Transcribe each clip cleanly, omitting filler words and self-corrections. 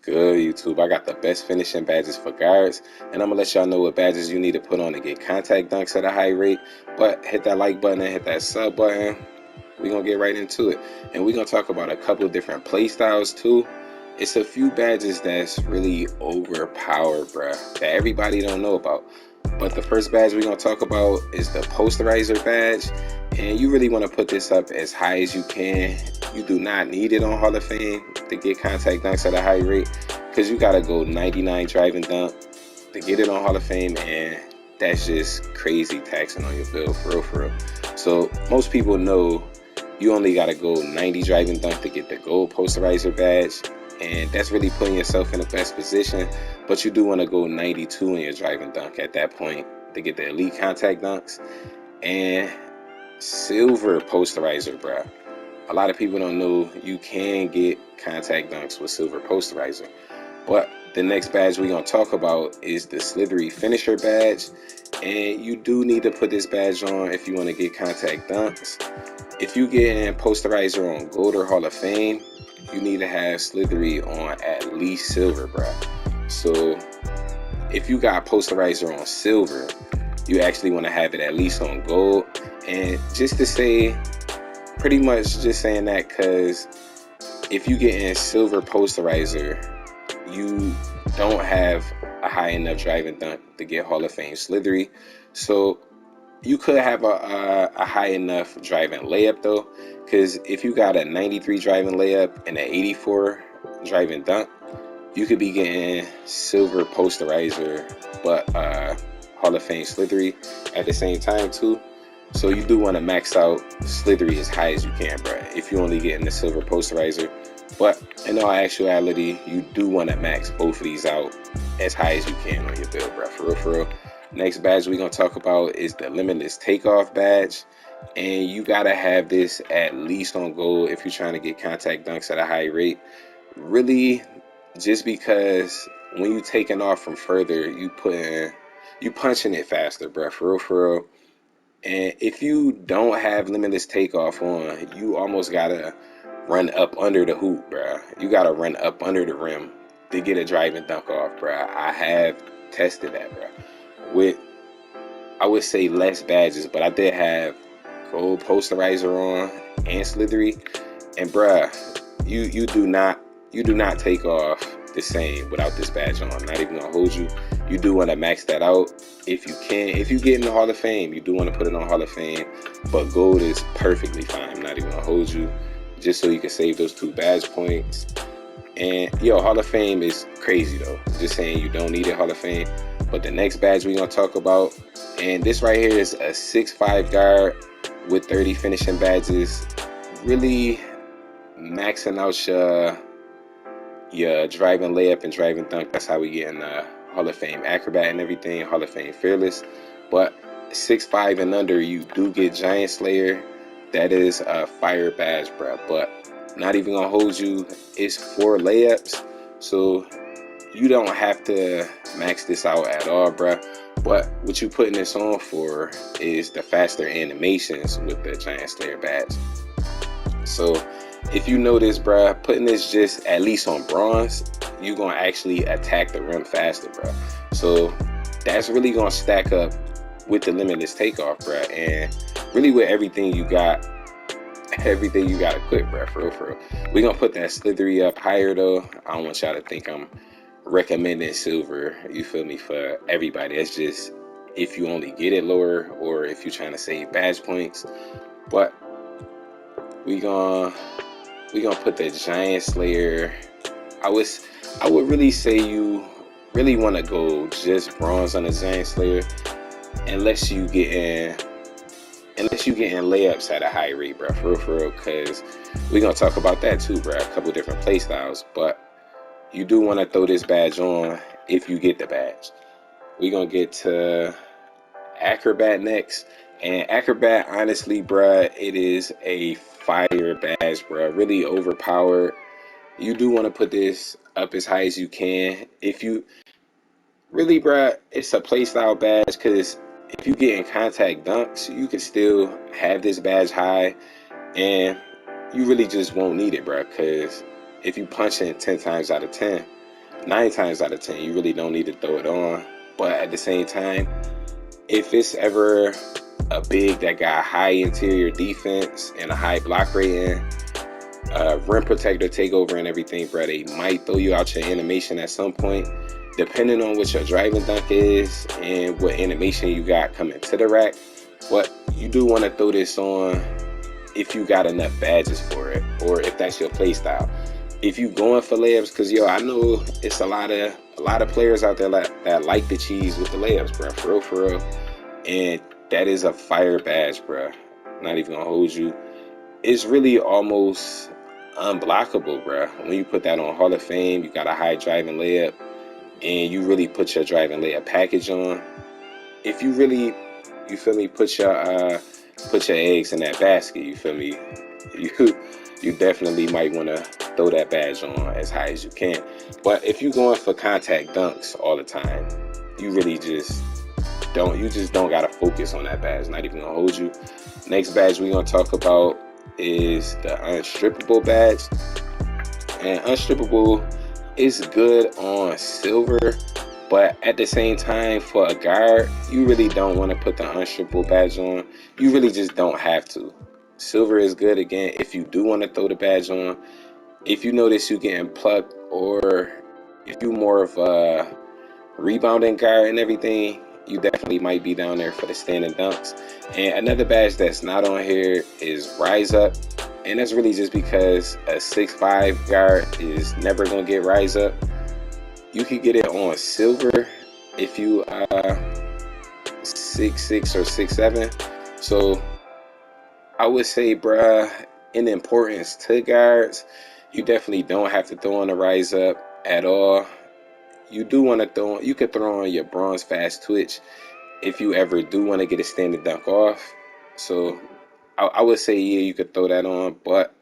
Good, YouTube. I got the best finishing badges for guards, and I'm gonna let y'all know what badges you need to put on to get contact dunks at a high rate. But hit that like button and hit that sub button. We're gonna get right into it, and we're gonna talk about a couple different play styles too. It's a few badges that's really overpowered, bruh, that everybody don't know about. But the first badge we're gonna talk about is the posterizer badge, and you really want to put this up as high as you can. You do not need it on Hall of Fame to get contact dunks at a high rate, because you gotta go 99 driving dunk to get it on Hall of Fame, and that's just crazy taxing on your build, for real. So most people know you only gotta go 90 driving dunk to get the gold posterizer badge, and that's really putting yourself in the best position. But you do want to go 92 in your driving dunk at that point to get the elite contact dunks. And silver posterizer, bruh. A lot of people don't know you can get contact dunks with silver posterizer. But the next badge we're going to talk about is the Slithery finisher badge, and you do need to put this badge on if you want to get contact dunks. If you get in posterizer on gold or Hall of Fame, you need to have Slithery on at least silver, bruh. So if you got posterizer on silver, you actually want to have it at least on gold. And just to say, pretty much just saying that because if you get in silver posterizer, you don't have a high enough driving dunk to get Hall of Fame Slithery. So you could have a high enough driving layup though, because if you got a 93 driving layup and an 84 driving dunk, you could be getting silver posterizer but Hall of Fame Slithery at the same time too. So you do want to max out Slithery as high as you can, bruh, if you only getting the silver posterizer. But in all actuality, you do want to max both of these out as high as you can on your build, bruh, for real. Next badge we're going to talk about is the Limitless Takeoff badge, and you got to have this at least on gold if you're trying to get contact dunks at a high rate. Really, just because when you taking off from further, you punching it faster, bruh, for real. And if you don't have Limitless Takeoff on, you almost gotta run up under the hoop, bruh. You gotta run up under the rim to get a driving dunk off, bruh. I have tested that, bruh, with, I would say, less badges, but I did have gold posterizer on and Slithery, and bruh, you do not take off the same without this badge on. I'm not even gonna hold you. You do want to max that out if you can. If you get in the Hall of Fame, you do want to put it on Hall of Fame, but gold is perfectly fine. I'm not even gonna hold you, just so you can save those 2 badge points. And yo, Hall of Fame is crazy though. Just saying, you don't need it, Hall of Fame. But the next badge we're gonna talk about, and this right here is a 6'5" guard with 30 finishing badges, really maxing out your driving layup and driving dunk. That's how we get in Hall of Fame Acrobat and everything, Hall of Fame Fearless. But 6'5" and under, you do get Giant Slayer. That is a fire badge, bruh. But not even gonna hold you, it's 4 layups, so you don't have to max this out at all, bruh. But what you putting this on for is the faster animations with the Giant Slayer badge. So if you notice, bruh, putting this just at least on bronze, you're gonna actually attack the rim faster, bruh. So that's really gonna stack up with the Limitless Takeoff, bruh, and really with everything you got equipped, bruh, for real. We're gonna put that Slithery up higher though. I don't want y'all to think I'm recommending silver, you feel me, for everybody. That's just if you only get it lower or if you're trying to save badge points. But we gonna put the Giant Slayer. I would really say you really want to go just bronze on the Giant Slayer, unless you get in layups at a high rate, bro, for real, because we're gonna talk about that too, bro, a couple different play styles. But you do want to throw this badge on if you get the badge. We're gonna get to Acrobat next, and Acrobat, honestly, bruh, it is a fire badge, bruh, really overpowered. You do want to put this up as high as you can. If you really, bruh, it's a playstyle badge, because if you get in contact dunks, you can still have this badge high, and you really just won't need it, bruh, because if you punch in 10 times out of 10, 9 times out of 10, you really don't need to throw it on. But at the same time, if it's ever a big that got high interior defense and a high block rating, rim protector takeover and everything, bro, they might throw you out your animation at some point, depending on what your driving dunk is and what animation you got coming to the rack. But you do want to throw this on if you got enough badges for it, or if that's your play style. If you going for layups, because yo, I know it's a lot of players out there that like the cheese with the layups, bro, for real, and that is a fire badge, bro. Not even gonna hold you. It's really almost unblockable, bro. When you put that on Hall of Fame, you got a high driving layup, and you really put your driving layup package on. If you really, you feel me, put your eggs in that basket, you feel me, you definitely might want to throw that badge on as high as you can. But if you're going for contact dunks all the time, you really just don't gotta focus on that badge. Not even gonna hold you. Next badge we're gonna talk about is the unstrippable badge. And unstrippable is good on silver, but at the same time, for a guard, you really don't want to put the unstrippable badge on. You really just don't have to. Silver is good again if you do want to throw the badge on. If you notice you getting plucked, or if you more of a rebounding guard and everything, you definitely might be down there for the standing dunks. And another badge that's not on here is Rise Up. And that's really just because a 6'5" guard is never going to get Rise Up. You could get it on silver if you 6'6" or 6'7". So I would say, bruh, in importance to guards, you definitely don't have to throw on the Rise Up at all. You do want to throw on, you could throw on your bronze fast twitch if you ever do want to get a standing dunk off. So I would say, yeah, you could throw that on, but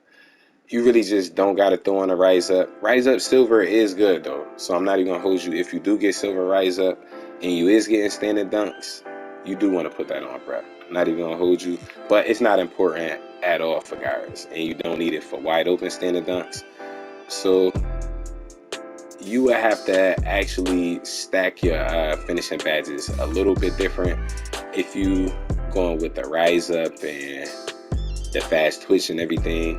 you really just don't got to throw on a Rise Up. Rise Up silver is good though, so I'm not even gonna hold you. If you do get silver Rise Up and you is getting standing dunks, you do want to put that on, bro. Not even gonna hold you, but it's not important at all for guards, and you don't need it for wide open standing dunks. So you would have to actually stack your finishing badges a little bit different if you going with the Rise Up and the fast twitch and everything.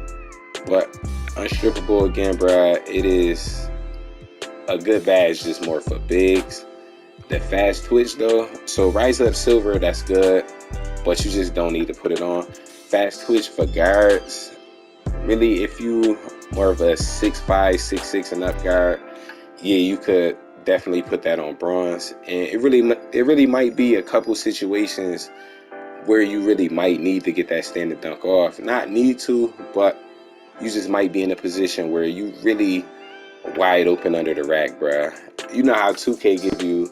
But unstrippable, again, bruh, it is a good badge, just more for bigs. The fast twitch though, so Rise Up silver, that's good, but you just don't need to put it on. Fast twitch for guards, really, if you more of a 6'5", 6'6" and up guard, yeah, you could definitely put that on bronze. And it really might be a couple situations where you really might need to get that standing dunk off. Not need to, but you just might be in a position where you really wide open under the rack, bruh. You know how 2K give you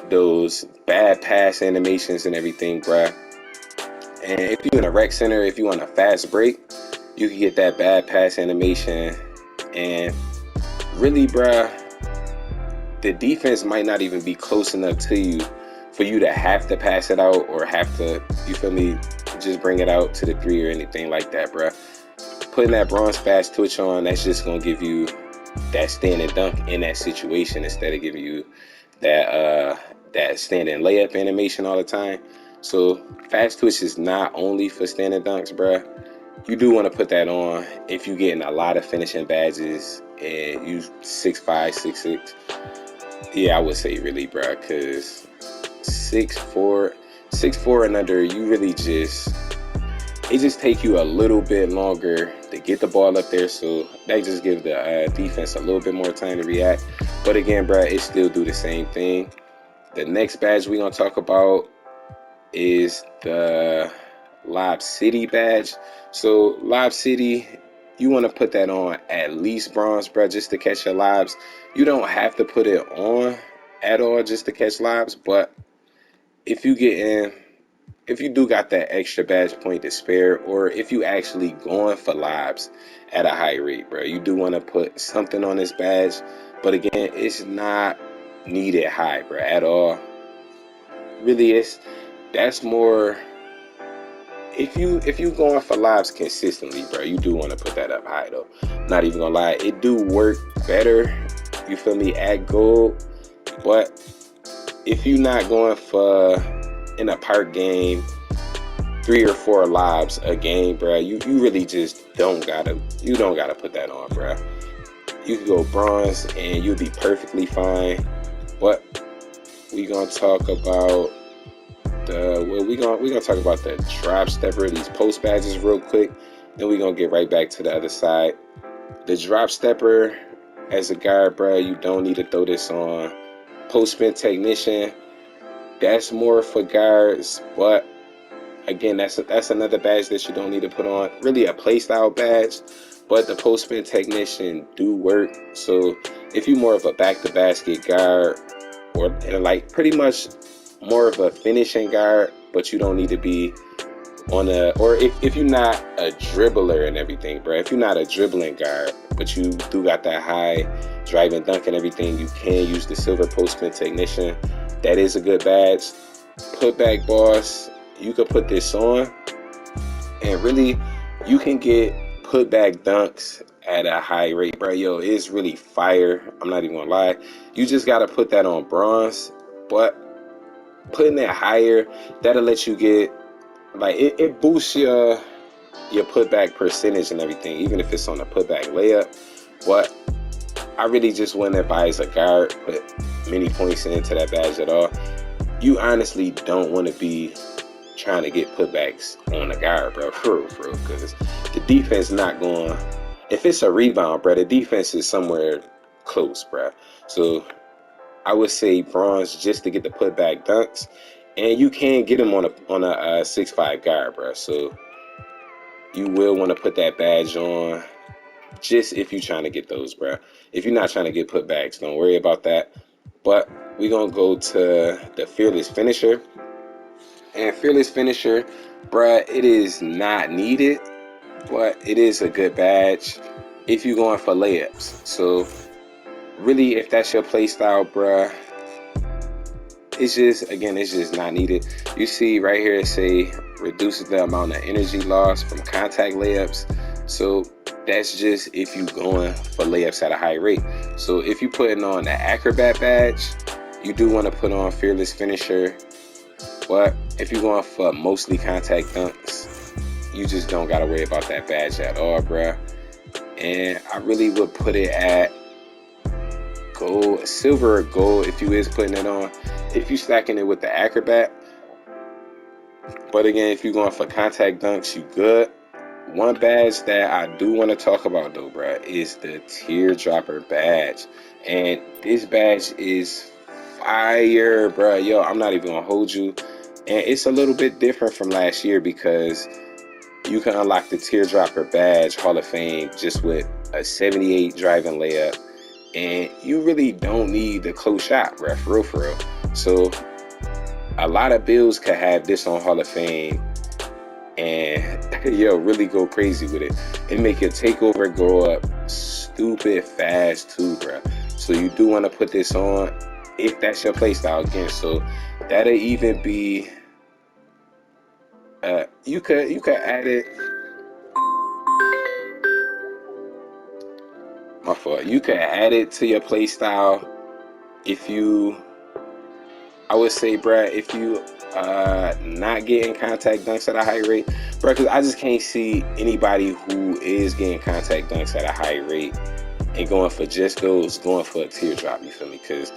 those bad pass animations and everything, bruh. And if you're in a rec center, if you want a fast break, you can get that bad pass animation. And really, bruh, the defense might not even be close enough to you for you to have to pass it out or have to, you feel me, just bring it out to the three or anything like that, bruh. Putting that bronze fast twitch on, that's just gonna give you that standing dunk in that situation instead of giving you that that standing layup animation all the time. So fast twitch is not only for standing dunks, bruh. You do want to put that on if you're getting a lot of finishing badges and you 6'5", 6'6". Yeah, I would say really, bruh, because 6'4" and under, you really just, it just take you a little bit longer to get the ball up there, so that just gives the defense a little bit more time to react. But again, bruh, it still do the same thing. The next badge we're gonna talk about is the Lob City badge. So Lob City, you want to put that on at least bronze, bruh, just to catch your lobs. You don't have to put it on at all just to catch lobs, but if you do got that extra badge point to spare, or if you actually going for lobs at a high rate, bro, you do want to put something on this badge. But again, it's not needed high, bro, at all. Really, that's more if you going for lobs consistently, bro, you do want to put that up high though. Not even gonna lie, it do work better you feel me, at gold. But if you're not going for, in a park game, 3 or 4 lobs a game, bruh, you really just don't gotta put that on, bruh. You can go bronze and you'll be perfectly fine. But we gonna talk about we gonna talk about the drop stepper, these post badges real quick, then we gonna get right back to the other side. The drop stepper, as a guard, bruh, you don't need to throw this on. Post spin technician, that's more for guards, but again, that's another badge that you don't need to put on. Really a playstyle badge, but the post spin technician do work. So if you're more of a back to basket guard, or like pretty much more of a finishing guard, but you don't need to be on a, or if you're not a dribbler and everything, bro. If you're not a dribbling guard, but you do got that high drive and dunk and everything, you can use the silver post spin technician. That is a good badge. Putback boss, you could put this on, and really you can get putback dunks at a high rate, bro. Yo, it's really fire. I'm not even gonna lie. You just gotta put that on bronze, but putting it higher, that'll let you get, like, it boosts your putback percentage and everything, even if it's on a putback layup. But I really just wouldn't advise a guard put many points into that badge at all. You honestly don't want to be trying to get putbacks on a guard, bro, for real, because the defense not going. If it's a rebound, bro, the defense is somewhere close, bro. So I would say bronze just to get the putback dunks, and you can get them on a 6'5" guard, bro. So you will want to put that badge on just if you're trying to get those, bro. If you're not trying to get putbacks, don't worry about that. But we're gonna go to the fearless finisher. And fearless finisher, bruh, it is not needed, but it is a good badge if you're going for layups. So really, if that's your play style, bruh, it's just not needed. You see right here, it say reduces the amount of energy loss from contact layups. So that's just if you going for layups at a high rate. So if you're putting on the Acrobat badge, you do want to put on fearless finisher. But if you're going for mostly contact dunks, you just don't got to worry about that badge at all, bruh. And I really would put it at gold, silver or gold if you is putting it on. If you stacking it with the Acrobat. But again, if you're going for contact dunks, you good. One badge that I do want to talk about though, bruh, is the teardropper badge. And this badge is fire, bruh. Yo, I'm not even gonna hold you. And it's a little bit different from last year because you can unlock the teardropper badge Hall of Fame just with a 78 driving layup. And you really don't need the close shot, bruh, for real. So a lot of builds could have this on Hall of Fame and yo, really go crazy with it. And make your takeover go up stupid fast too, bruh. So you do want to put this on if that's your playstyle again. So that'll even be you could add it. My fault. You could add it to your playstyle if you, I would say, bruh, if you not getting contact dunks at a high rate, bruh, because I just can't see anybody who is getting contact dunks at a high rate and going for just those, going for a teardrop, you feel me? Because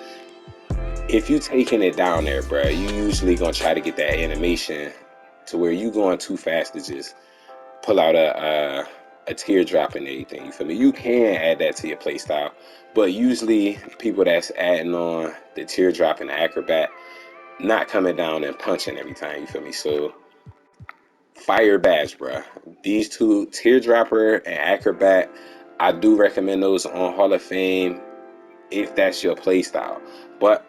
if you taking it down there, bruh, you usually gonna try to get that animation to where you going too fast to just pull out a teardrop and everything, you feel me? You can add that to your playstyle, but usually people that's adding on the teardrop and the Acrobat not coming down and punching every time, you feel me? So fire badge, bruh. These two, teardropper and Acrobat, I do recommend those on Hall of Fame if that's your playstyle. But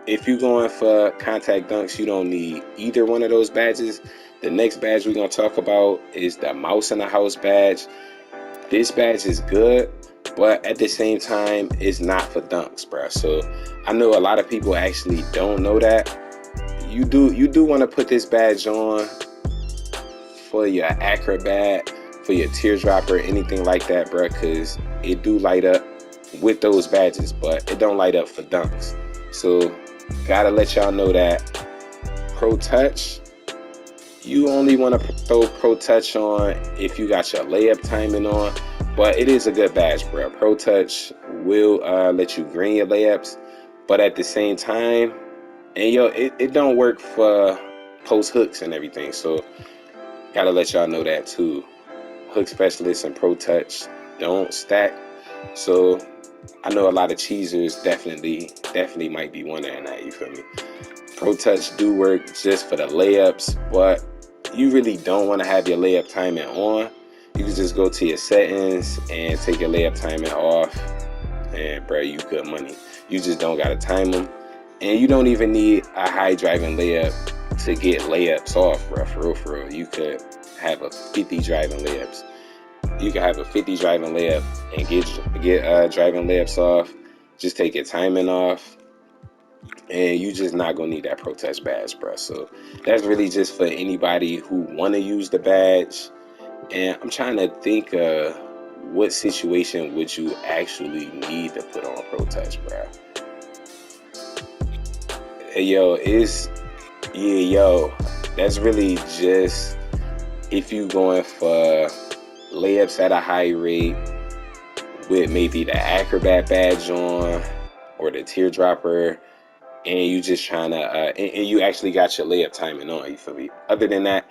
if you're going for contact dunks, you don't need either one of those badges. The next badge we're going to talk about is the Mouse in the House badge. This badge is good, but at the same time, it's not for dunks, bro. So I know a lot of people actually don't know that. You do want to put this badge on for your Acrobat, for your teardropper, anything like that, bro, because it do light up with those badges, but it don't light up for dunks. So gotta let y'all know that Pro Touch, you only want to throw Pro Touch on if you got your layup timing on, but it is a good badge, bro. Pro Touch will let you green your layups, but at the same time, and yo, it don't work for post hooks and everything, so gotta let y'all know that too. Hook Specialist and Pro Touch don't stack, so I know a lot of cheesers definitely might be wondering that, you feel me? Pro Touch do work just for the layups, but you really don't want to have your layup timing on. You can just go to your settings and take your layup timing off, and bro, you good money. You just don't gotta time them, and you don't even need a high driving layup to get layups off, bro. For real, you could have a 50 driving layups. You can have a 50 driving layup and get driving layups off. Just take your timing off, and you just not gonna need that Pro Touch badge, bro. So that's really just for anybody who want to use the badge. And I'm trying to think what situation would you actually need to put on Pro Touch, bro? Hey, yo, that's really just if you going for layups at a high rate with maybe the Acrobat badge on or the teardropper, and you just trying to and you actually got your layup timing on, you feel me? Other than that,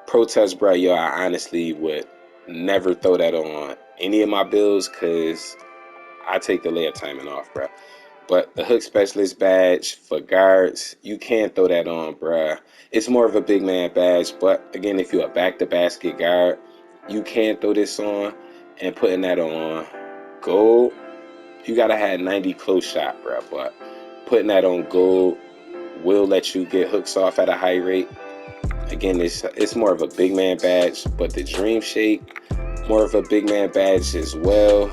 Pro Touch, bro, yo, I honestly would never throw that on any of my builds, because I take the layup timing off, bro. But the Hook Specialist badge for guards, you can't throw that on, bruh. It's more of a big man badge, but again, if you're a back-to-basket guard, you can throw this on. And putting that on gold, you gotta have 90 close shot, bruh. But putting that on gold will let you get hooks off at a high rate. Again, it's more of a big man badge, but the Dream Shake, more of a big man badge as well.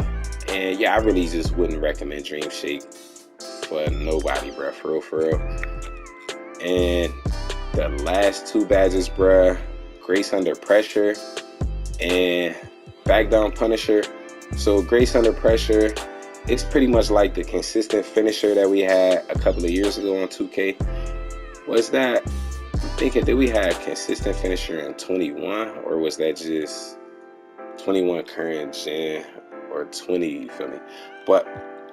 And yeah, I really just wouldn't recommend Dream Shake for nobody, bruh, for real. And the last two badges, bruh, Grace Under Pressure and Back Down Punisher. So Grace Under Pressure, it's pretty much like the consistent finisher that we had a couple of years ago on 2K. Was that, I'm thinking, did we have consistent finisher in 21, or was that just 21 current gen or 20, you feel me? But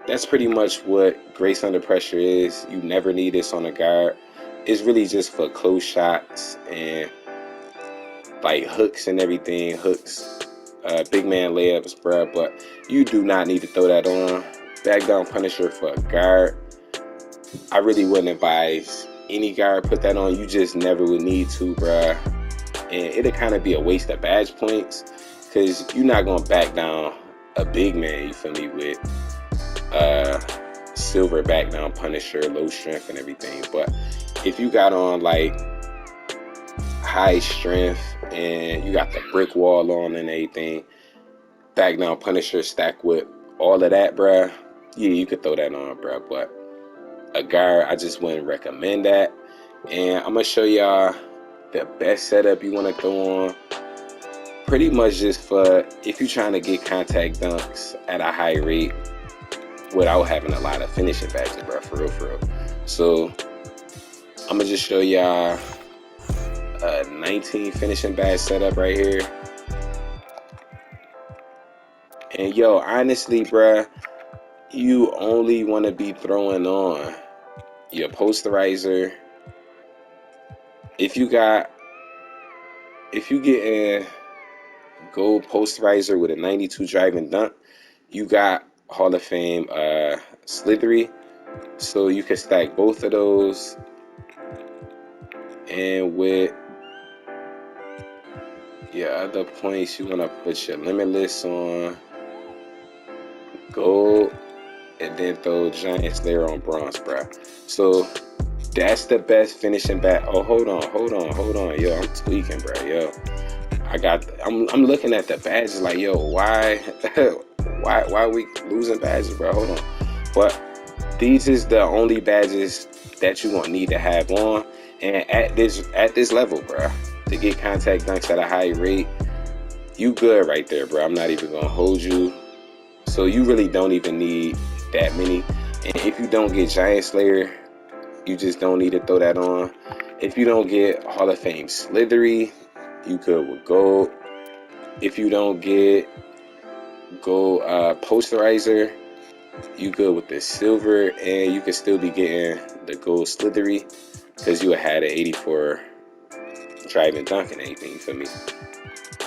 that's pretty much what Grace Under Pressure is. You never need this on a guard. It's really just for close shots and like hooks and everything. Hooks, big man layups, bruh. But you do not need to throw that on. Back Down Punisher for a guard, I really wouldn't advise any guard put that on. You just never would need to, bruh. And it'll kind of be a waste of badge points, because you're not going to back down a big man, you feel me, with silver Back Down Punisher, low strength and everything. But if you got on like high strength and you got the brick wall on and everything, Back Down Punisher stacked with all of that, bruh, yeah, you could throw that on, bruh. But a guard, I just wouldn't recommend that. And I'm gonna show y'all the best setup you want to throw on, pretty much just for if you're trying to get contact dunks at a high rate without having a lot of finishing badges, bro, for real. So I'm gonna just show y'all a 19 finishing badge setup right here. And yo, honestly, bruh, you only want to be throwing on your posterizer. If you get a gold posterizer with a 92 driving dunk, you got Hall of Fame Slithery, so you can stack both of those. And with your other points, you want to put your Limitless on gold, and then throw Giant Slayer on bronze, bro. So that's the best finishing badge. Oh, hold on, yo, I'm tweaking, bro, yo. I'm looking at the badges like, yo, why are we losing badges, bro? Hold on. But these is the only badges that you gonna need to have on, and at this level, bro, to get contact dunks at a high rate, you good right there, bro. I'm not even gonna hold you. So you really don't even need that many. And if you don't get Giant Slayer, you just don't need to throw that on. If you don't get Hall of Fame Slithery, you good with gold. If you don't get gold posterizer, you good with the silver, and you can still be getting the gold Slithery because you had an 84 driving dunk and anything, you feel me?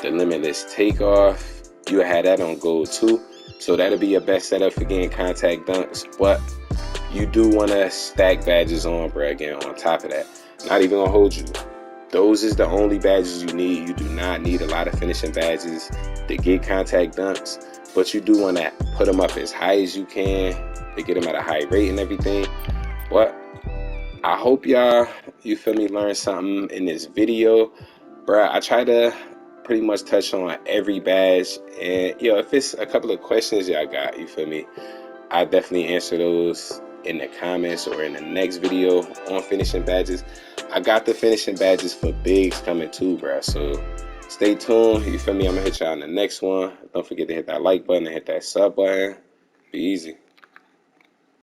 The Limitless Takeoff, you had that on gold too, so that'll be your best setup for getting contact dunks. But you do want to stack badges on, bro. Again, on top of that, not even gonna hold you, those is the only badges you need. You do not need a lot of finishing badges to get contact dunks, but you do want to put them up as high as you can to get them at a high rate and everything. But I hope y'all, you feel me, learn something in this video, bruh. I try to pretty much touch on every badge, and if it's a couple of questions y'all got, you feel me, I definitely answer those in the comments or in the next video on finishing badges. I got the finishing badges for bigs coming too, bruh, so stay tuned, you feel me. I'm gonna hit y'all in the next one. Don't forget to hit that like button and hit that sub button. Be easy.